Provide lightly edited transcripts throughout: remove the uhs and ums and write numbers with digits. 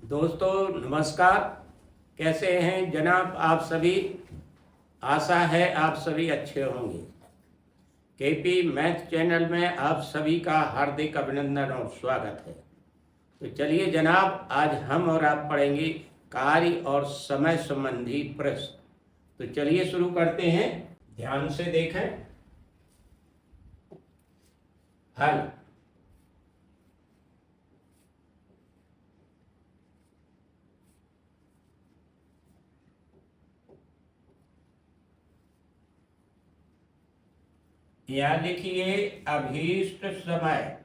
दोस्तों नमस्कार। कैसे हैं जनाब आप सभी। आशा है आप सभी अच्छे होंगे। केपी मैथ चैनल में आप सभी का हार्दिक अभिनंदन और स्वागत है। तो चलिए जनाब, आज हम और आप पढ़ेंगे कार्य और समय संबंधी प्रश्न। तो चलिए शुरू करते हैं। ध्यान से देखें। हल। यहाँ लिखिए अभीष्ट समय।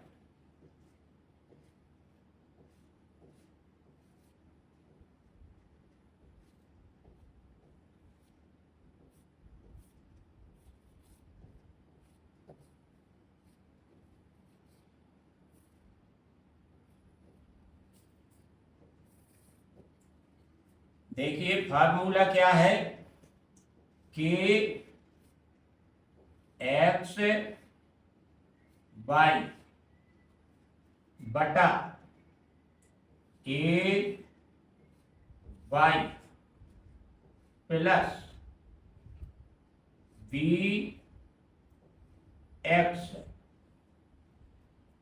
देखिए फार्मूला क्या है कि एक्स वाई बटा ए वाई प्लस बी एक्स।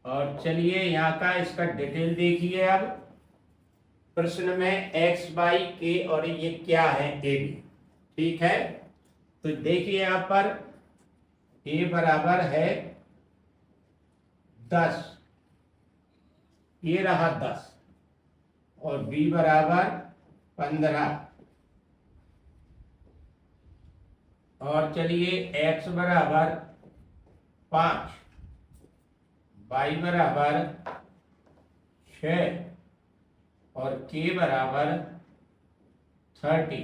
और चलिए यहाँ का इसका डिटेल देखिए। अब प्रश्न में एक्स बाई के और ये क्या है ए बी। ठीक है, तो देखिए यहाँ पर ए बराबर है 10, ये रहा 10 और बी बराबर 15। और चलिए एक्स बराबर 5, वाई बराबर 6 और के बराबर 30,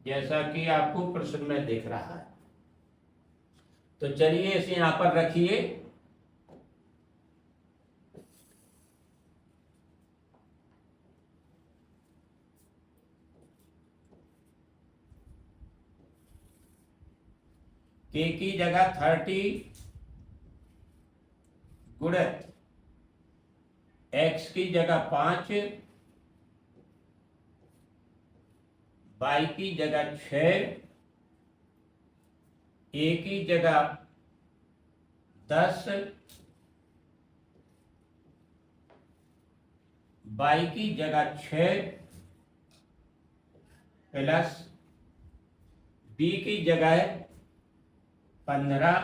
जैसा कि आपको प्रश्न में दिख रहा है। तो चलिए इसे यहां पर रखिए। के की जगह 30 गुणित एक्स की जगह 5, वाई की जगह 6, ए की जगह 10, वाई की जगह 6 प्लस बी की जगह 15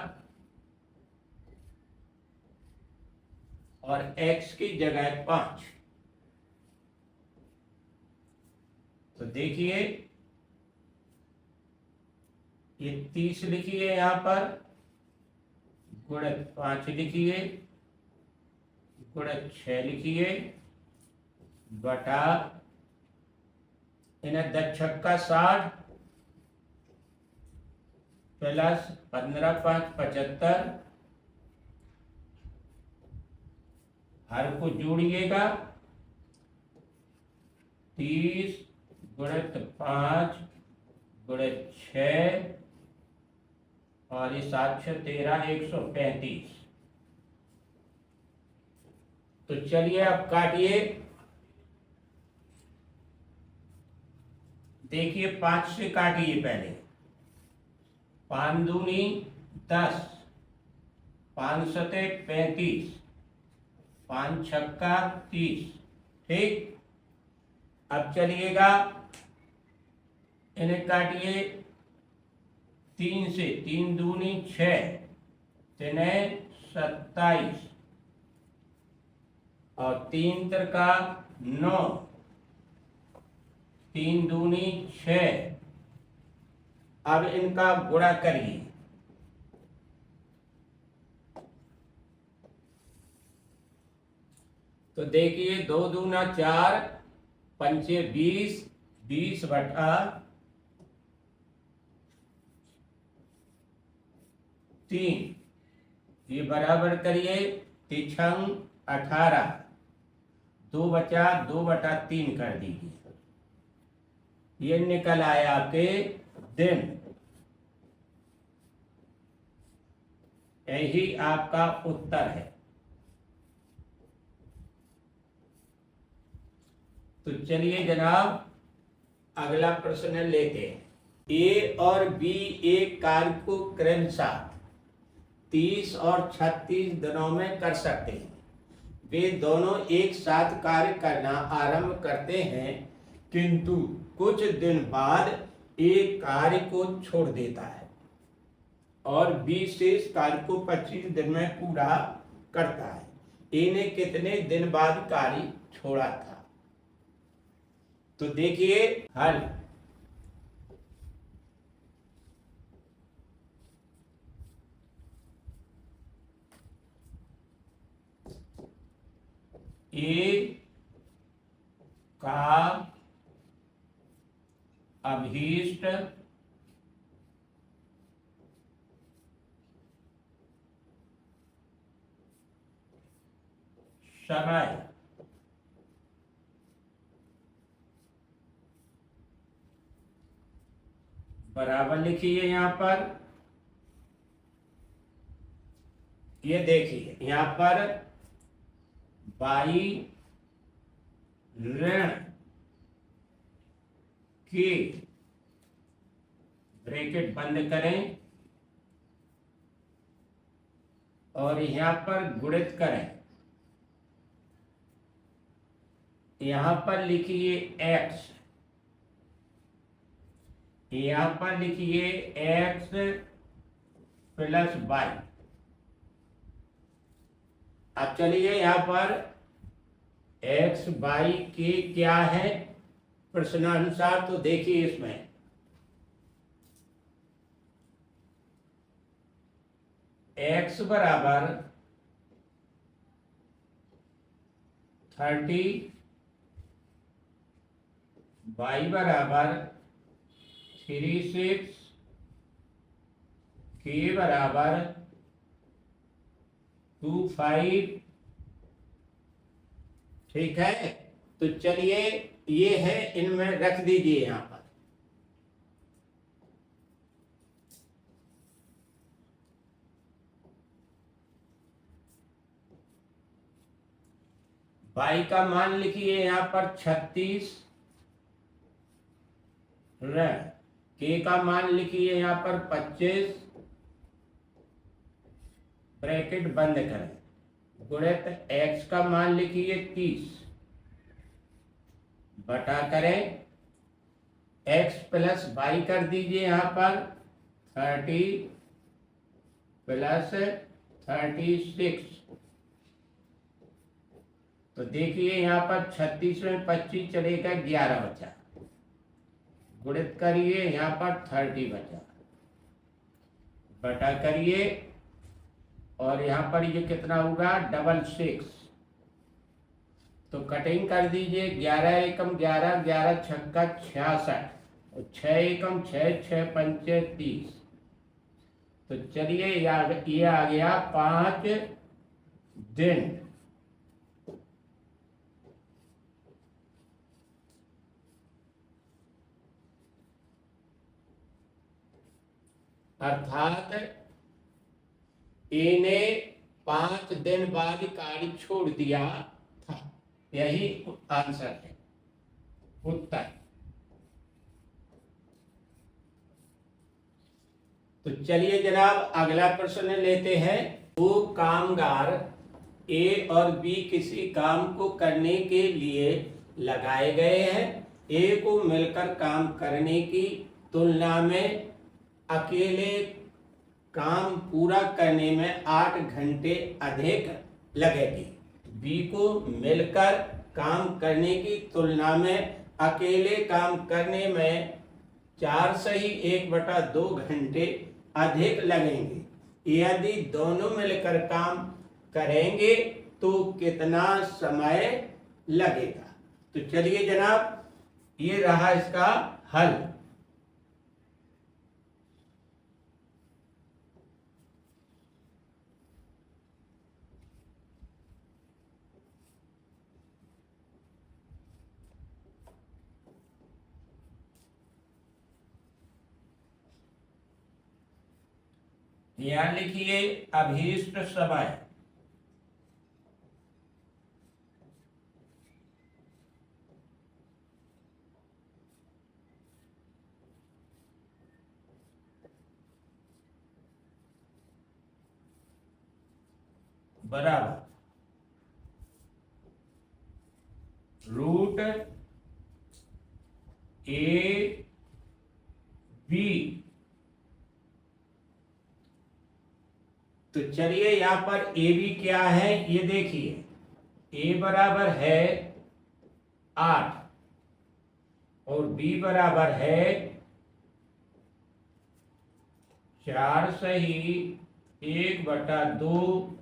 और x की जगह 5। तो देखिए ये 30 लिखिए, यहाँ पर गुणित 5 लिखिए, गुणित 6 लिखिए, बटा इन्हें 10 छक्का 60 प्लस 15 5 75। हर को जोड़िएगा, 30 गुणित 5 गुणित 6 और ये 7 6 13 135। तो चलिए अब काटिए। देखिए 5 से काटिए पहले। 5 दूनी 10, 5 सते 35, 5 छक्का 30। ठीक, अब चलिएगा इन्हें काटिए 3 से। 3 दूनी 6, 3 27 और 3 तिरका 9, 3 दूनी 6। अब इनका गुणा करिए। तो देखिए 2 दूना 4, पंचे 20, 20 बटा 3, ये बराबर करिए 3 18, 2 बचा 2 बटा 3 कर दीजिए। ये निकल आया आपके दिन। यही आपका उत्तर है। तो चलिए जनाब अगला प्रश्न लेते हैं। ए और बी एक कार्य को क्रमशः 30 और 36 दिनों में कर सकते हैं। वे दोनों एक साथ कार्य करना आरंभ करते हैं, किंतु कुछ दिन बाद एक कार्य को छोड़ देता है और बी शेष कार्य को 25 दिन में पूरा करता है। ए ने कितने दिन बाद कार्य छोड़ा था? तो देखिए हल। ए का अभीष्ट समय बराबर लिखिए। यहां पर ये देखिए, यहां पर बाई ऋण के ब्रैकेट बंद करें और यहां पर गुणित करें। यहां पर लिखिए x, यहां पर लिखिए x प्लस वाई। अब चलिए यहां पर x बाई के क्या है प्रश्नानुसार, तो देखिए इसमें x बराबर 30, y बराबर 36, k बराबर 25। ठीक है, तो चलिए ये है, इनमें रख दीजिए यहां पर। बाई का मान लिखिए यहां पर 36, के का मान लिखिए यहां पर 25, ब्रैकेट बंद करें, गुणित x का मान लिखिए 30, बटा करें x प्लस वाई कर दीजिए यहां पर 30 प्लस 36। तो देखिए यहां पर 36 में 25 चलेगा, 11 बचा, गुणित करिए यहां पर 30 बचा, बटा करिए और यहां पर ये कितना होगा 66। तो कटिंग कर दीजिए, 11 एकम 11, 11 छक्का 66, और 6 एकम 6, 6 पंचे 30। तो चलिए ये आ गया 5 दिन। अर्थात ए ने 5 दिन बाद कार्य छोड़ दिया था। यही आंसर है, उत्तर। तो चलिए जनाब अगला प्रश्न लेते हैं। दो कामगार ए और बी किसी काम को करने के लिए लगाए गए हैं। ए को मिलकर काम करने की तुलना में अकेले काम पूरा करने में 8 घंटे अधिक लगेंगे। बी को मिलकर काम करने की तुलना में अकेले काम करने में 4 से ही 1/2 घंटे अधिक लगेंगे। यदि दोनों मिलकर काम करेंगे तो कितना समय लगेगा? तो चलिए जनाब ये रहा इसका हल। यहां लिखिए अभीष्ट समय। बराबर रूट ए बी। तो चलिए यहां पर ए बी क्या है ये देखिए। ए बराबर है 8 और बी बराबर है 4 सही 1/2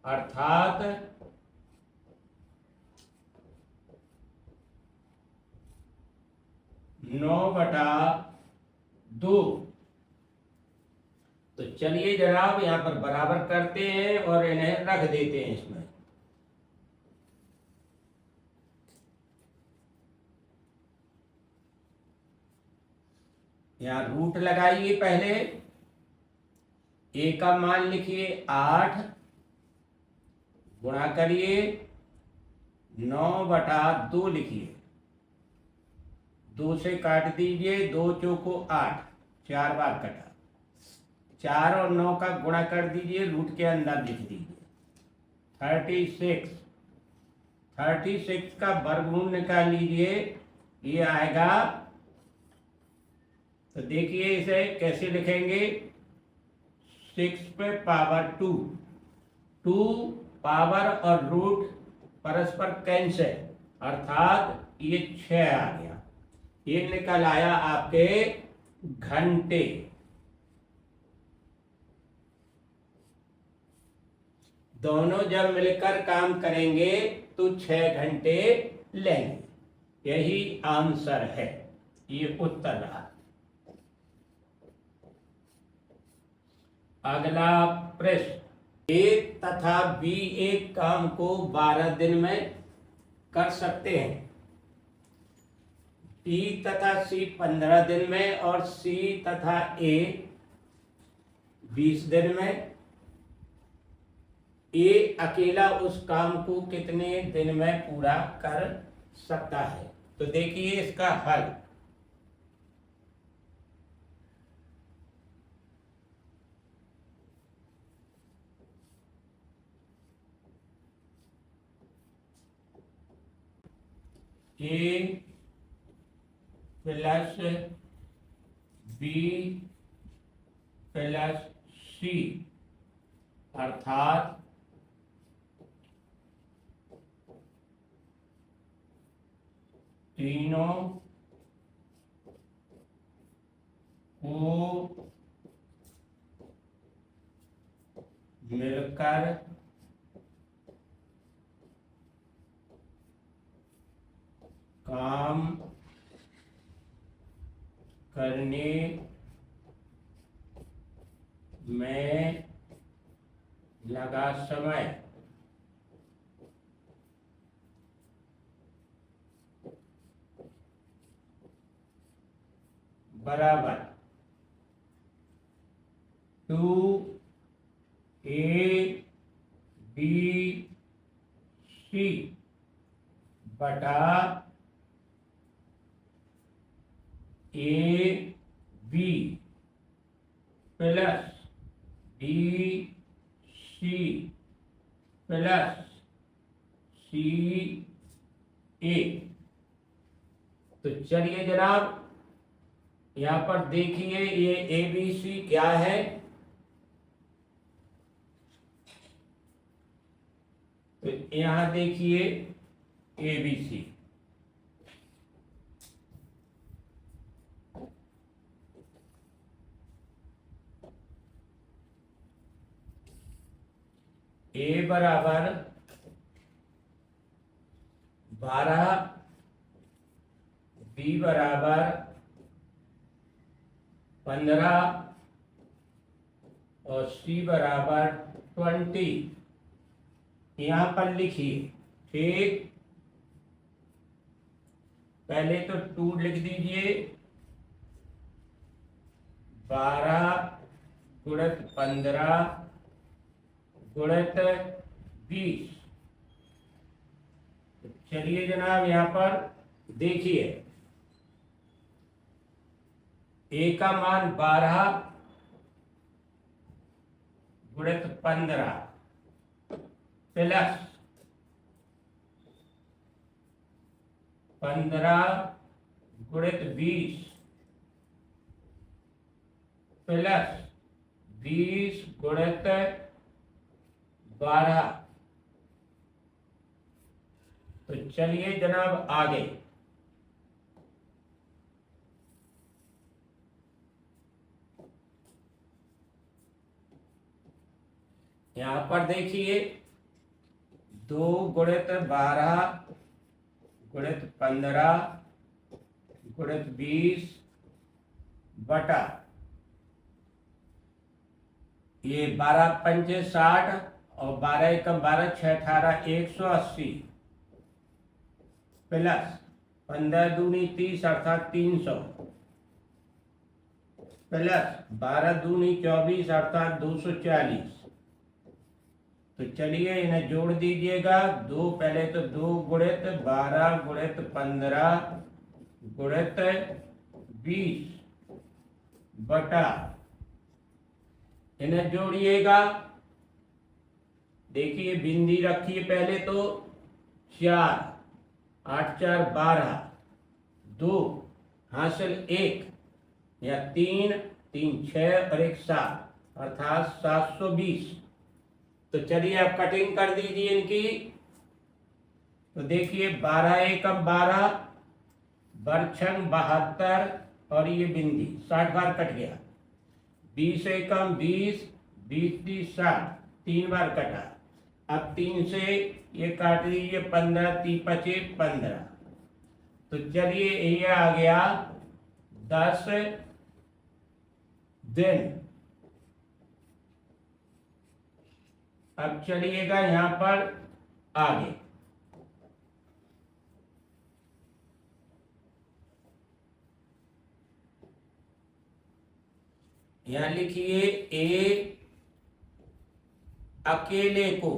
अर्थात 9/2। तो चलिए जनाब यहां पर बराबर करते हैं और इन्हें रख देते हैं इसमें। यहां रूट लगाइए, पहले ए का मान लिखिए 8 गुणा करिए 9/2 लिखिए, 2 से काट दीजिए, 2 चौको 8, 4 बार कटा, 4 और 9 का गुणा कर दीजिए, रूट के अंदर लिख दीजिए 36। 36 का वर्गमूल निकाल लीजिए, ये आएगा। तो देखिए इसे कैसे लिखेंगे, 6 पे पावर 2, 2 पावर और रूट परस्पर कैंसिल, अर्थात ये 6 आ गया। ये निकल आया आपके घंटे। दोनों जब मिलकर काम करेंगे तो 6 घंटे लेंगे। यही आंसर है, ये उत्तर रहा। अगला प्रश्न, ए तथा बी एक काम को 12 दिन में कर सकते हैं, बी तथा सी 15 दिन में और सी तथा ए 20 दिन में। ए अकेला उस काम को कितने दिन में पूरा कर सकता है? तो देखिए इसका हल। ए प्लस बी प्लस सी अर्थात तीनों को मिलकर काम करने में लगा समय बराबर 2ABC बटा AB plus BC plus CA। तो चलिए जनाब यहां पर देखिए ये ABC क्या है। तो यहां देखिए ABC, ए बराबर 12, बी बराबर 15 और सी बराबर 20। यहां पर लिखिए, ठीक, पहले तो 2 लिख दीजिए, 12 गुणित 15 गुणित 20। चलिए जनाब यहां पर देखिए, ए का मान 12 गुणित 15 प्लस 15 गुणित 20 प्लस 20 गुणित 12। तो चलिए जनाब आगे। यहां पर देखिए 2 गुणित 12 गुणित 15 गुणित 20 बटा ये 12 पंचे 60 और 12 एकम 12 6 18 180 प्लस 15 दूनी 30 अर्थात 300 प्लस 12 दूनी 24 अर्थात 240। तो चलिए इन्हें जोड़ दीजिएगा। दो पहले तो 2 गुणित 12 गुणित 15 गुणित 20 बटा, इन्हें जोड़िएगा। देखिए बिंदी रखिए पहले तो 4 8 4 12 2 हासिल 1 या 3 3 6 और 1 7 अर्थात 720। तो चलिए अब कटिंग कर दीजिए इनकी। तो देखिए 12 एकम 12 बरछंग 72 और ये बिंदी 60 बार कट गया। 20 एकम 20 20 30 60 3 बार कटा। अब 3 से ये काट दीजिए 15 30 25 15। तो चलिए ये आ गया 10 दिन। अब चलिएगा यहां पर आगे। यहां लिखिए ए अकेले को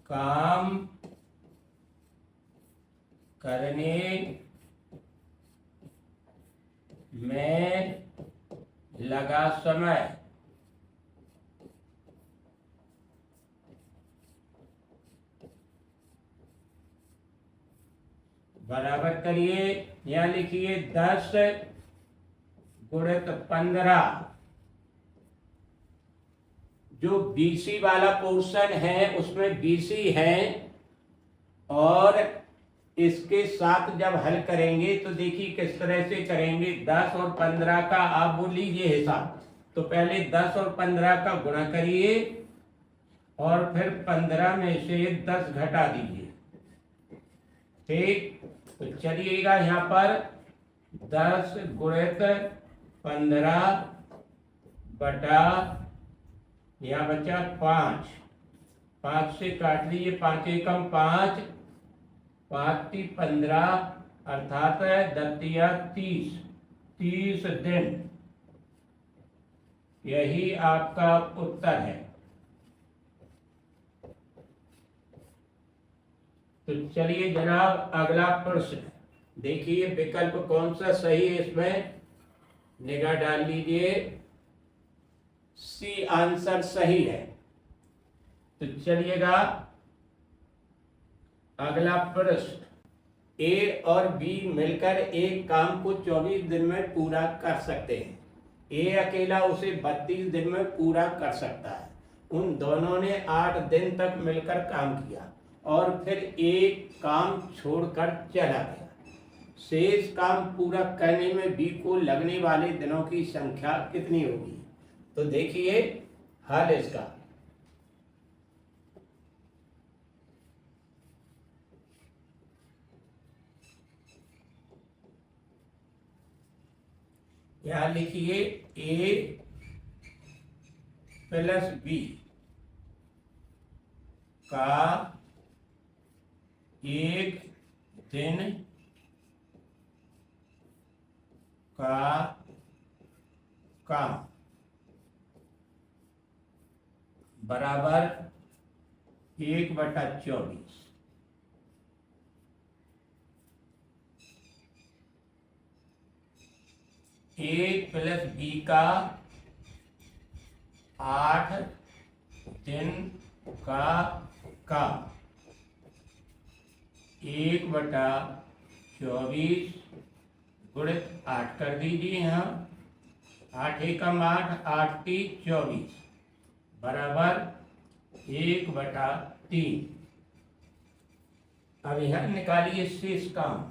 काम करने में लगा समय बराबर करिए। यहां लिखिए 10 गुणित 15। जो बीसी वाला पोर्शन है उसमें बीसी है और इसके साथ जब हल करेंगे तो देखिए किस तरह से करेंगे। 10 और 15 का आप वो लीजिए हिसाब। तो पहले 10 और 15 का गुणा करिए और फिर 15 में से 10 घटा दीजिए। ठीक, तो चलिएगा यहाँ पर 10 गुणित 15 बटा यहाँ बचा 5। 5 से काट लीजिए, 5 एकम 5 5 15 अर्थात 30 30 दिन। यही आपका उत्तर है। तो चलिए जनाब अगला प्रश्न देखिए, विकल्प कौन सा सही है इसमें निगाह डाल लीजिए। सी आंसर सही है। तो चलिएगा अगला प्रश्न। ए और बी मिलकर एक काम को 24 दिन में पूरा कर सकते हैं। ए अकेला उसे 32 दिन में पूरा कर सकता है। उन दोनों ने 8 दिन तक मिलकर काम किया और फिर एक काम छोड़कर चला गया। शेष काम पूरा करने में बी को लगने वाले दिनों की संख्या कितनी होगी? तो देखिए हल इसका। यहां लिखिए ए प्लस बी का एक दिन का काम बराबर 1/24। 1 प्लस बी का 8 दिन का 1/24 गुणित 8 कर दीजिए यहाँ। 8 एकम 8, 8 3 24 बराबर 1/3। अब यहाँ निकालिए शेष काम।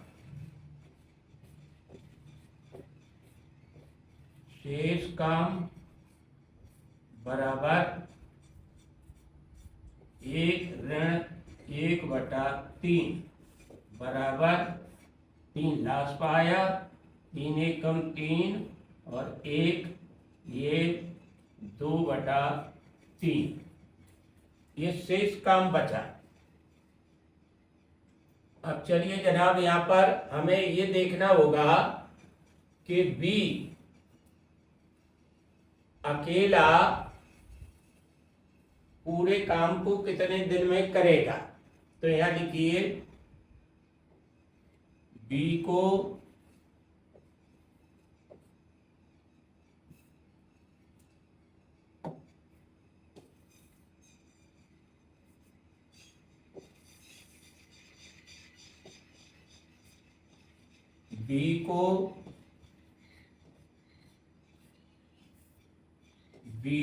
शेष काम बराबर 1 ऋण 1/3 बराबर 3 लाश पाया। 3 एकम 3 और 1 ये 2/3। ये शेष काम बचा। अब चलिए जनाब यहाँ पर हमें ये देखना होगा कि बी अकेला पूरे काम को कितने दिन में करेगा। तो यहाँ लिखिए बी को बी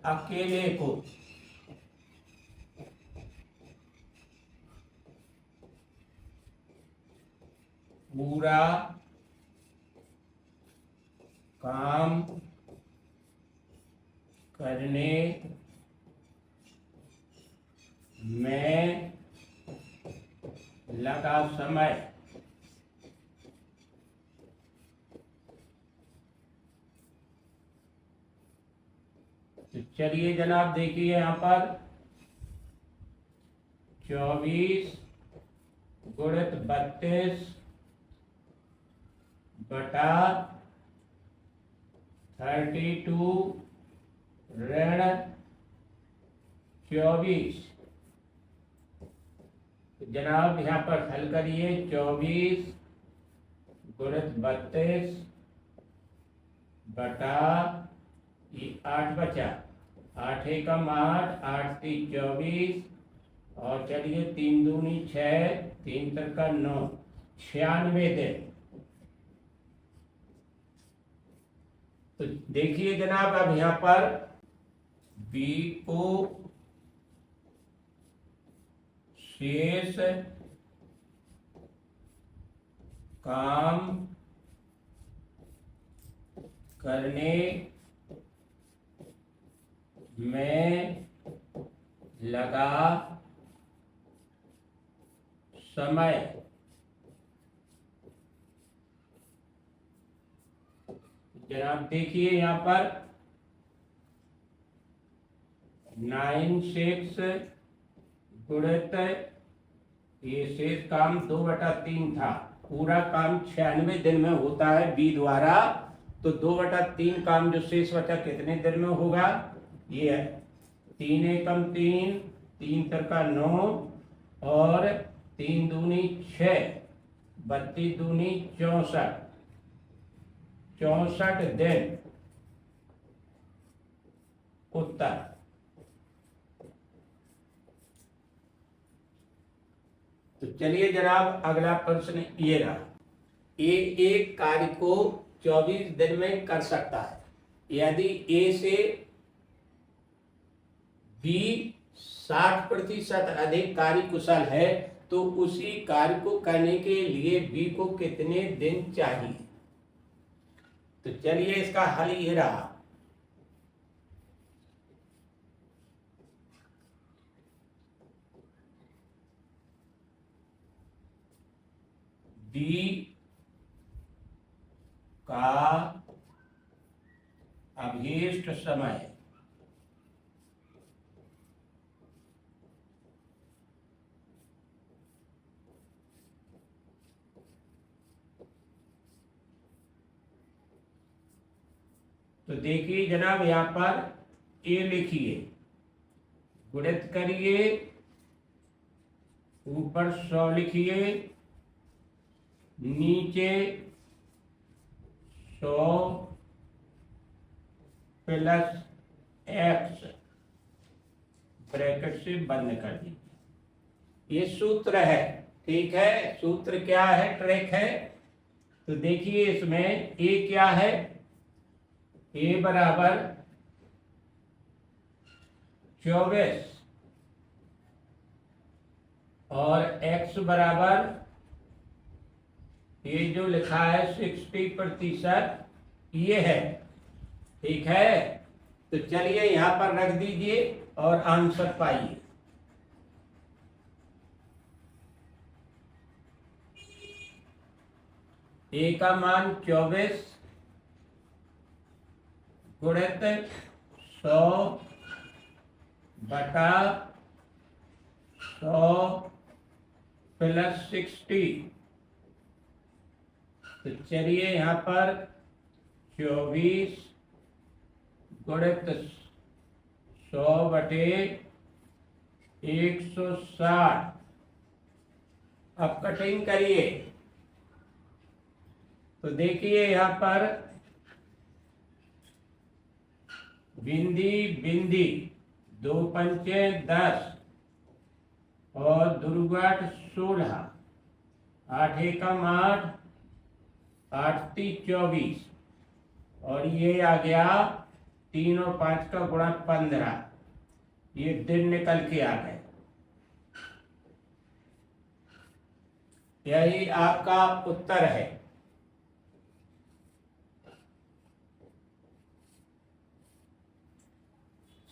अकेले को पूरा काम करने में लगा समय तो चलिए जनाब देखिए यहाँ पर 24 गुणित 32 बटा 32 ऋण 24। जनाब यहाँ पर हल करिए 24 गुणित 32 बटा 8 बचा। 8 एकम 8, 8 3 24 और चलिए 3 दूनी 6, 3 तिरका 9, 96 दिन। तो देखिए जनाब अब यहाँ पर बी को शेष काम करने में लगा समय जनाब देखिए यहाँ पर 96 गुणित ये शेष काम 2/3 था। पूरा काम 96 दिन में होता है बी द्वारा। तो 2/3 काम जो शेष बचा कितने दिन में होगा। ये है 3 एकम 3, 3 तिरका 9 और 3 दूनी 6, 32 दूनी 64, 64 दिन उत्तर। तो चलिए जनाब अगला प्रश्न ये रहा। ए एक कार्य को 24 दिन में कर सकता है। यदि ए से बी 60% अधिक कार्य कुशल है तो उसी कार्य को करने के लिए बी को कितने दिन चाहिए। तो चलिए इसका हल ये रहा। बी का अभीष्ट समय तो देखिए जनाब यहाँ पर ए लिखिए, गुणित करिए, ऊपर 100 लिखिए, नीचे 100 प्लस x ब्रैकेट से बंद कर दीजिए। ये सूत्र है, ठीक है। सूत्र क्या है, ट्रिक है। तो देखिए इसमें a क्या है, a बराबर 24 और x बराबर ये जो लिखा है 60% ये है, ठीक है। तो चलिए यहां पर रख दीजिए और आंसर पाइए। ए का मान 24 गुणित 100 बटा 100 प्लस 60। तो चलिए यहाँ पर 24 गुणित 100 बटे 160। अब कटिंग करिए। तो देखिए यहाँ पर बिंदी बिंदी 2 पंचे 10 और दुर्गट 16, 8 एकम 8, 8 3 24 और ये आ गया 3 और 5 का गुणा 15। ये दिन निकल के आ गए। यही आपका उत्तर है।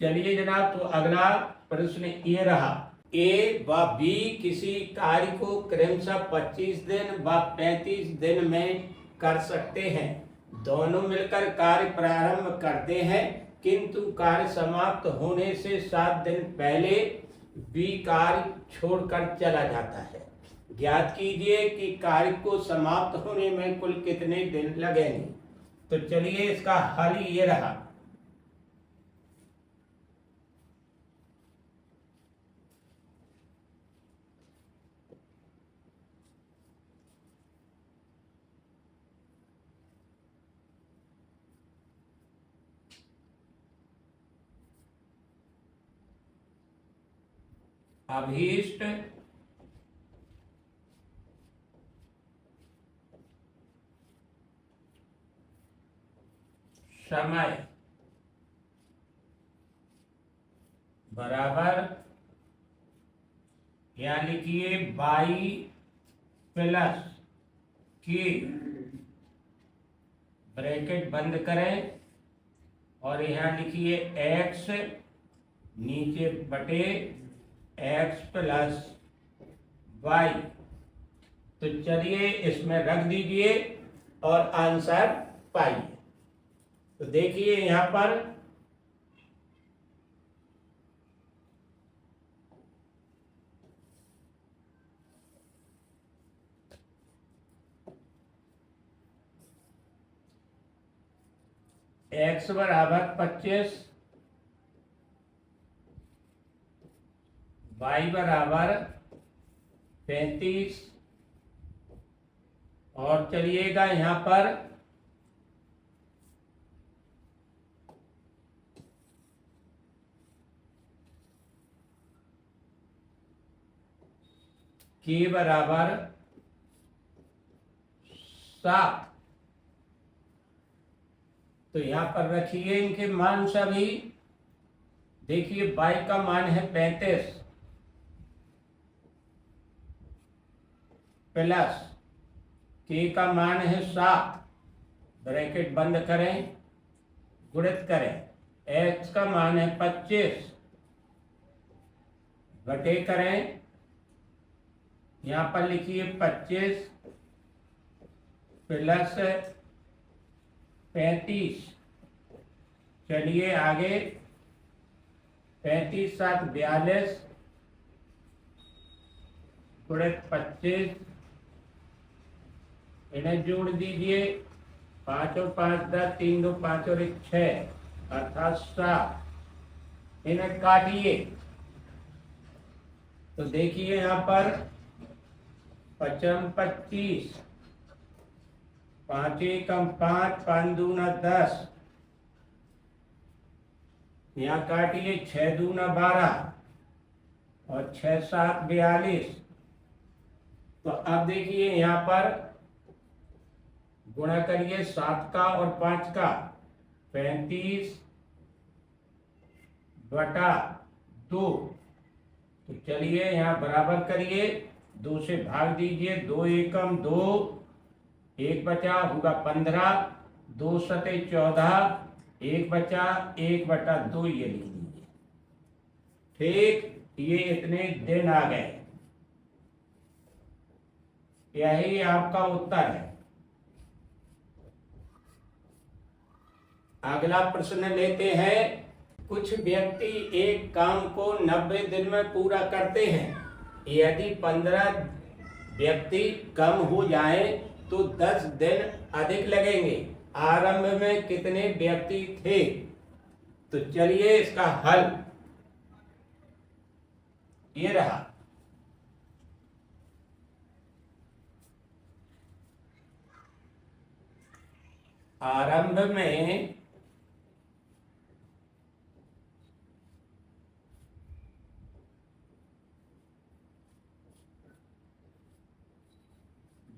चलिए जनाब, तो अगला प्रश्न ये रहा। ए व बी किसी कार्य को क्रमशः 25 दिन व 35 दिन में कर सकते हैं। दोनों मिलकर कार्य प्रारंभ करते हैं, किंतु कार्य समाप्त होने से 7 दिन पहले बी कार्य छोड़कर चला जाता है। ज्ञात कीजिए कि कार्य को समाप्त होने में कुल कितने दिन लगेंगे। तो चलिए इसका हल ये रहा। अभीष्ट समय बराबर, यहाँ लिखिए 22 प्लस के ब्रैकेट बंद करें और यहाँ लिखिए x नीचे बटे x प्लस वाई। तो चलिए इसमें रख दीजिए और आंसर पाइए। तो देखिए यहां पर x बराबर 25, y बराबर 35 और चलिएगा यहां पर k बराबर 7। तो यहां पर रखिए इनके मान सभी। देखिए y का मान है 35 प्लस k का मान है 7, ब्रैकेट बंद करें, गुणित करें। x का मान है 25, घटे करें, यहां पर लिखिए 25 प्लस 35। चलिए आगे 35 7 42 गुणित 25, इन्हें जोड़ दीजिए। 5 और 5 10, 3 2 5 और 1 6 अर्थात 7। इन्हें काटिए। तो देखिए यहाँ पर 25 25 5 एकम 5, 5 दूना 10, यहाँ काटिए 6 दूना 12 और 6 7 42। तो अब देखिए यहाँ पर गुणा करिए 7 का और 5 का, 35 बटा 2। तो चलिए यहाँ बराबर करिए, 2 से भाग दीजिए, 2 एकम 2, 1 बचा होगा 15, 2 सते 14, 1 बचा 1 बटा 2 ये लिख दीजिए। ठीक, ये इतने दिन आ गए। यही आपका उत्तर है। अगला प्रश्न लेते हैं। कुछ व्यक्ति एक काम को 90 दिन में पूरा करते हैं। यदि 15 व्यक्ति कम हो जाए तो 10 दिन अधिक लगेंगे। आरंभ में कितने व्यक्ति थे? तो चलिए इसका हल ये रहा। आरंभ में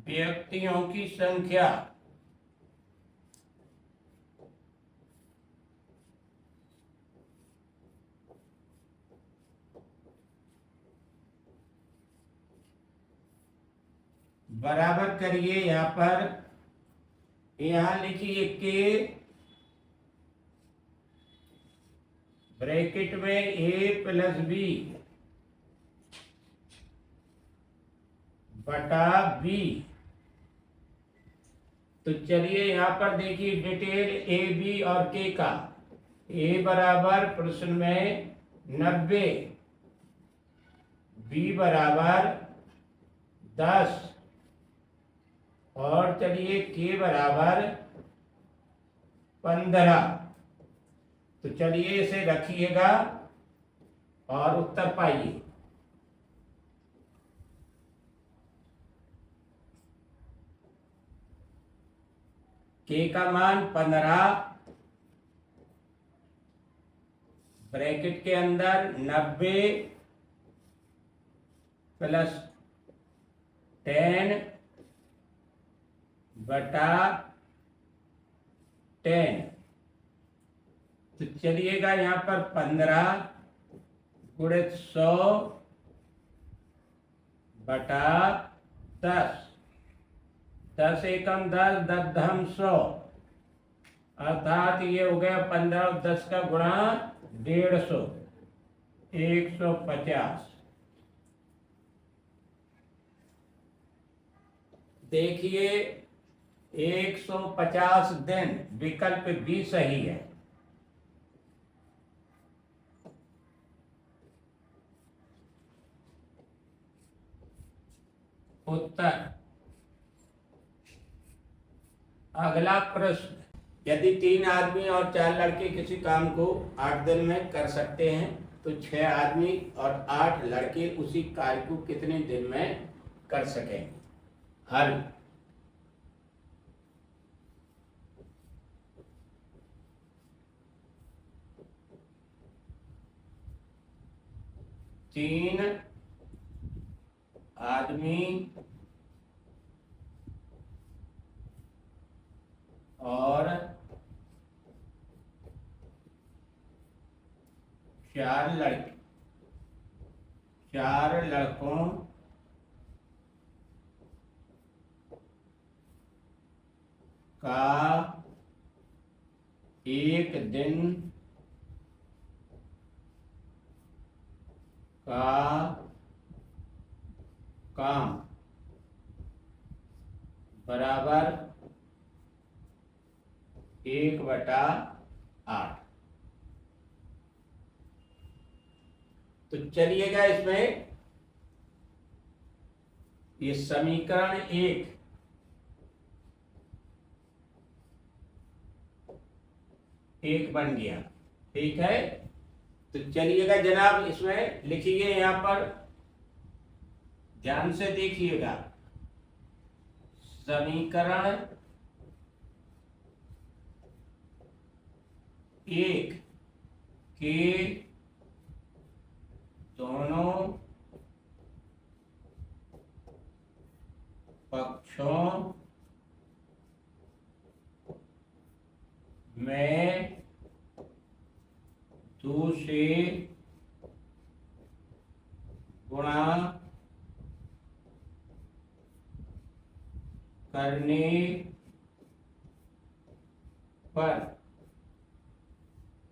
व्यक्तियों की संख्या बराबर करिए। यहाँ पर यहाँ लिखिए के ब्रैकेट में ए प्लस बी बटा बी। तो चलिए यहाँ पर देखिए डिटेल ए बी और के का। ए बराबर प्रश्न में 90, बी बराबर 10 और चलिए के बराबर 15। तो चलिए इसे रखिएगा और उत्तर पाइए। के का मान 15, ब्रैकेट के अंदर 90 प्लस 10 बटा 10। तो चलिएगा यहाँ पर 15 गुणित 100 बटा 10, 10 एकम 10, 10 दहम 100, अर्थात ये हो गया 15 और 10 का गुणा 150, 150। देखिए 150 दिन, विकल्प भी सही है। उत्तर। अगला प्रश्न। यदि 3 आदमी और 4 लड़के किसी काम को 8 दिन में कर सकते हैं तो 6 आदमी और 8 लड़के उसी कार्य को कितने दिन में कर सकेंगे? हल। तीन आदमी और 4 लड़के, 4 लड़कों का एक दिन का काम बराबर 1/8। तो चलिएगा इसमें ये समीकरण 1 बन गया। ठीक है, तो चलिएगा जनाब इसमें लिखिए, यहां पर ध्यान से देखिएगा। समीकरण एक के दोनों पक्षों में दो से गुणा करने पर,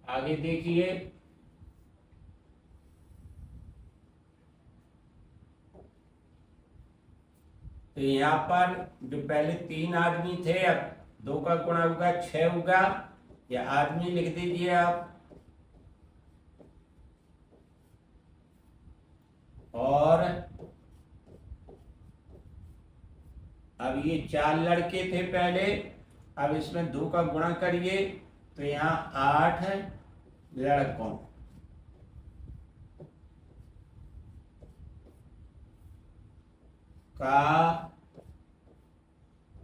आगे देखिए, तो यहां पर जो पहले 3 आदमी थे, अब 2 का गुणा होगा 6 होगा, या आदमी लिख दीजिए आप, और अब ये 4 लड़के थे पहले, अब इसमें 2 का गुणा करिए तो यहाँ 8 लड़कों का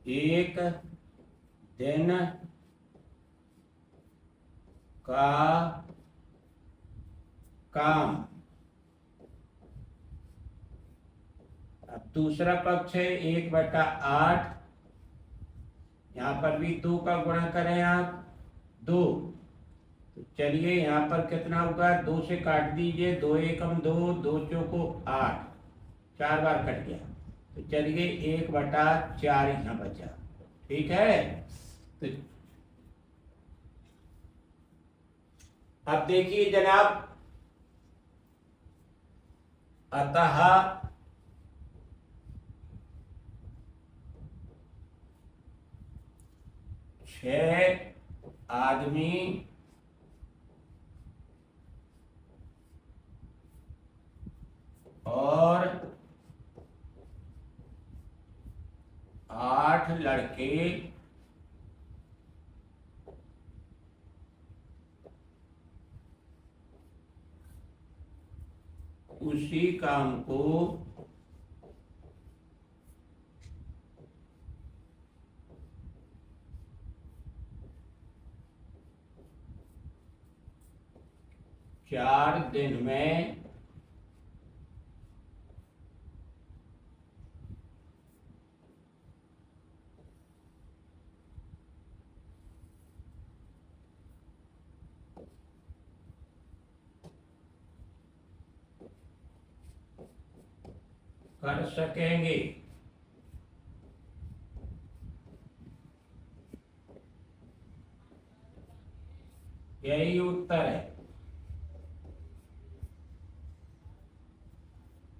एक दिन का काम। अब दूसरा पक्ष है 1/8, यहां पर भी 2 का गुणा करें आप 2, तो चलिए यहां पर कितना होगा, 2 से काट दीजिए, 2 एकम 2, 2 चौको 8, 4 बार कट गया, तो चलिए 1/4 यहाँ बचा। ठीक है, तो अब देखिए जनाब, अतः छह आदमी और 8 लड़के उसी काम को चार दिन में कर सकेंगे। यही उत्तर है।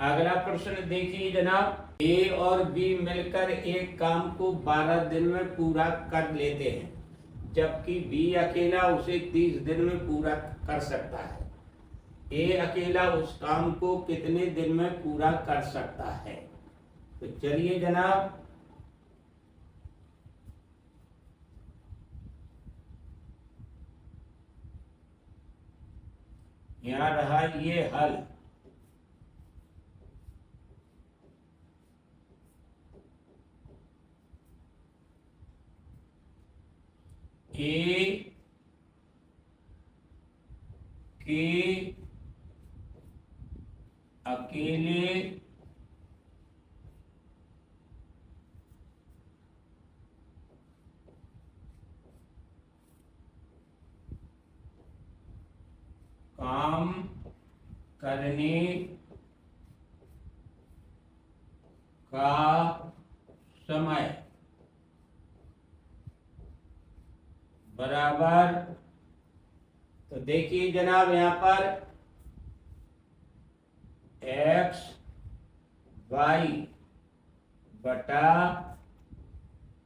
अगला प्रश्न देखिए जनाब, ए और बी मिलकर एक काम को 12 दिन में पूरा कर लेते हैं, जबकि बी अकेला उसे 30 दिन में पूरा कर सकता है। ए अकेला उस काम को कितने दिन में पूरा कर सकता है? तो चलिए जनाब, यहां रहा ये हल। ए के अकेले काम करने का समय बराबर, तो देखिए जनाब यहां पर x y बटा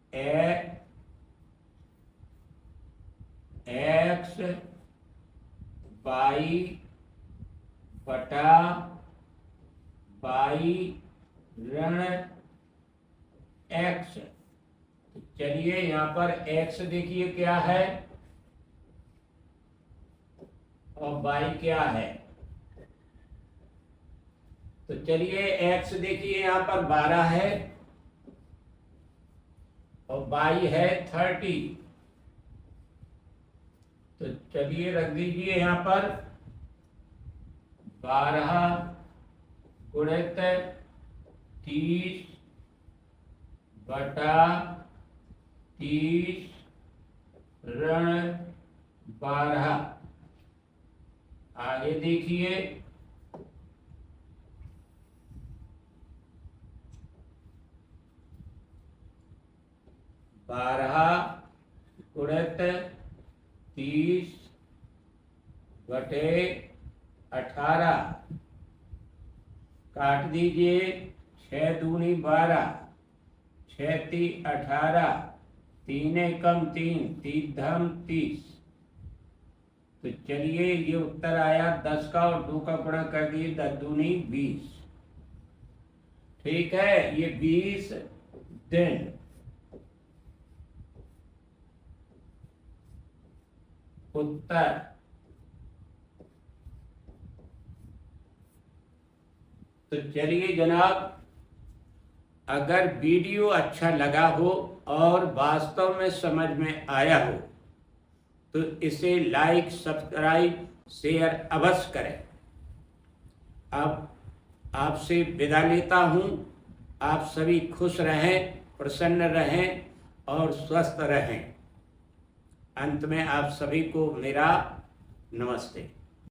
x y बटा y ऋण x। चलिए यहां पर x देखिए क्या है और y क्या है। तो चलिए x देखिए यहां पर 12 है और y है 30। तो चलिए रख दीजिए यहाँ पर 12 गुणित 30 बटा 30 ऋण 12। आगे देखिए 12 गुणित 30 बटे 18 काट दीजिए 6 दूनी 12 6 तीन 18 3 एकम 3 3 धम 30। तो चलिए ये उत्तर आया 10 का और 2 का गुणा कर दिए 10 दूनी 20। ठीक है, ये 20 दिन उत्तर। तो चलिए जनाब, अगर वीडियो अच्छा लगा हो और वास्तव में समझ में आया हो तो इसे लाइक सब्सक्राइब शेयर अवश्य करें। अब आपसे विदा लेता हूँ। आप सभी खुश रहें, प्रसन्न रहें और स्वस्थ रहें। अंत में आप सभी को मेरा नमस्ते।